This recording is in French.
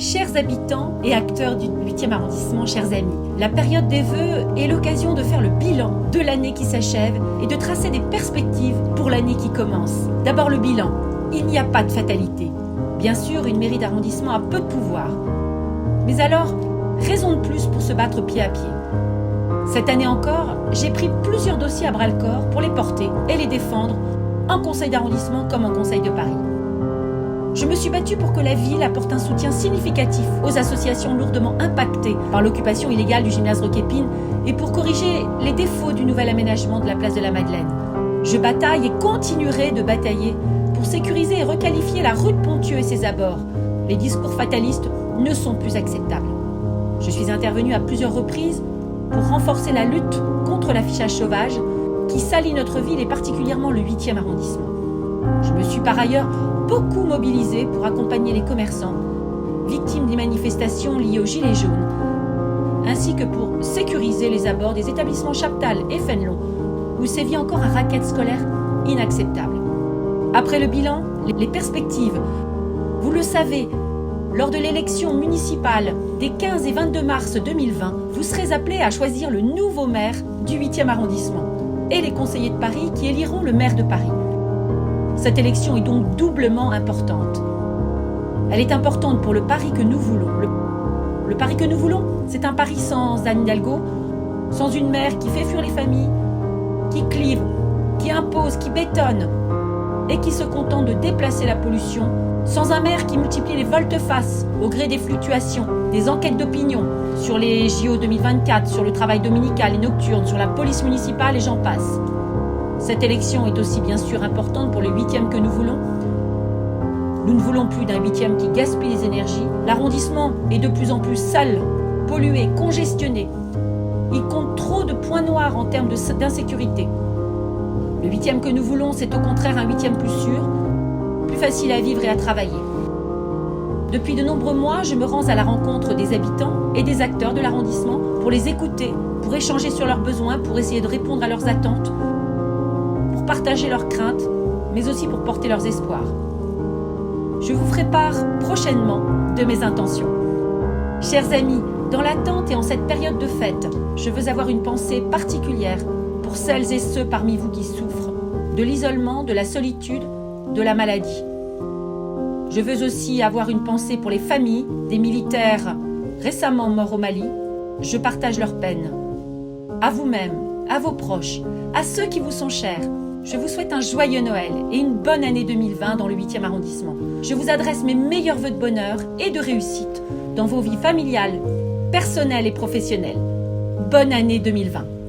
Chers habitants et acteurs du 8e arrondissement, chers amis, la période des vœux est l'occasion de faire le bilan de l'année qui s'achève et de tracer des perspectives pour l'année qui commence. D'abord le bilan. Il n'y a pas de fatalité. Bien sûr, une mairie d'arrondissement a peu de pouvoir. Mais alors, raison de plus pour se battre pied à pied. Cette année encore, j'ai pris plusieurs dossiers à bras-le-corps pour les porter et les défendre en conseil d'arrondissement comme en conseil de Paris. Je me suis battue pour que la ville apporte un soutien significatif aux associations lourdement impactées par l'occupation illégale du gymnase Roquépine et pour corriger les défauts du nouvel aménagement de la place de la Madeleine. Je bataille et continuerai de batailler pour sécuriser et requalifier la rue de Ponthieu et ses abords. Les discours fatalistes ne sont plus acceptables. Je suis intervenue à plusieurs reprises pour renforcer la lutte contre l'affichage sauvage qui salit notre ville et particulièrement le 8e arrondissement. Je me suis par ailleurs beaucoup mobilisée pour accompagner les commerçants victimes des manifestations liées aux Gilets jaunes, ainsi que pour sécuriser les abords des établissements Chaptal et Fénelon, où sévit encore un racket scolaire inacceptable. Après le bilan, les perspectives. Vous le savez, lors de l'élection municipale des 15 et 22 mars 2020, vous serez appelés à choisir le nouveau maire du 8e arrondissement et les conseillers de Paris qui éliront le maire de Paris. Cette élection est donc doublement importante. Elle est importante pour le Paris que nous voulons. Le Paris que nous voulons, c'est un Paris sans Anne Hidalgo, sans une maire qui fait fuir les familles, qui clive, qui impose, qui bétonne et qui se contente de déplacer la pollution, sans un maire qui multiplie les volte-face au gré des fluctuations, des enquêtes d'opinion sur les JO 2024, sur le travail dominical et nocturne, sur la police municipale et j'en passe. Cette élection est aussi bien sûr importante pour le 8e que nous voulons. Nous ne voulons plus d'un 8e qui gaspille les énergies. L'arrondissement est de plus en plus sale, pollué, congestionné. Il compte trop de points noirs en termes d'insécurité. Le 8e que nous voulons, c'est au contraire un 8e plus sûr, plus facile à vivre et à travailler. Depuis de nombreux mois, je me rends à la rencontre des habitants et des acteurs de l'arrondissement pour les écouter, pour échanger sur leurs besoins, pour essayer de répondre à leurs attentes, pour partager leurs craintes, mais aussi pour porter leurs espoirs. Je vous ferai part prochainement de mes intentions. Chers amis, dans l'attente et en cette période de fête, je veux avoir une pensée particulière pour celles et ceux parmi vous qui souffrent de l'isolement, de la solitude, de la maladie. Je veux aussi avoir une pensée pour les familles des militaires récemment morts au Mali. Je partage leur peine. À vous-même, à vos proches, à ceux qui vous sont chers, je vous souhaite un joyeux Noël et une bonne année 2020 dans le 8e arrondissement. Je vous adresse mes meilleurs vœux de bonheur et de réussite dans vos vies familiales, personnelles et professionnelles. Bonne année 2020.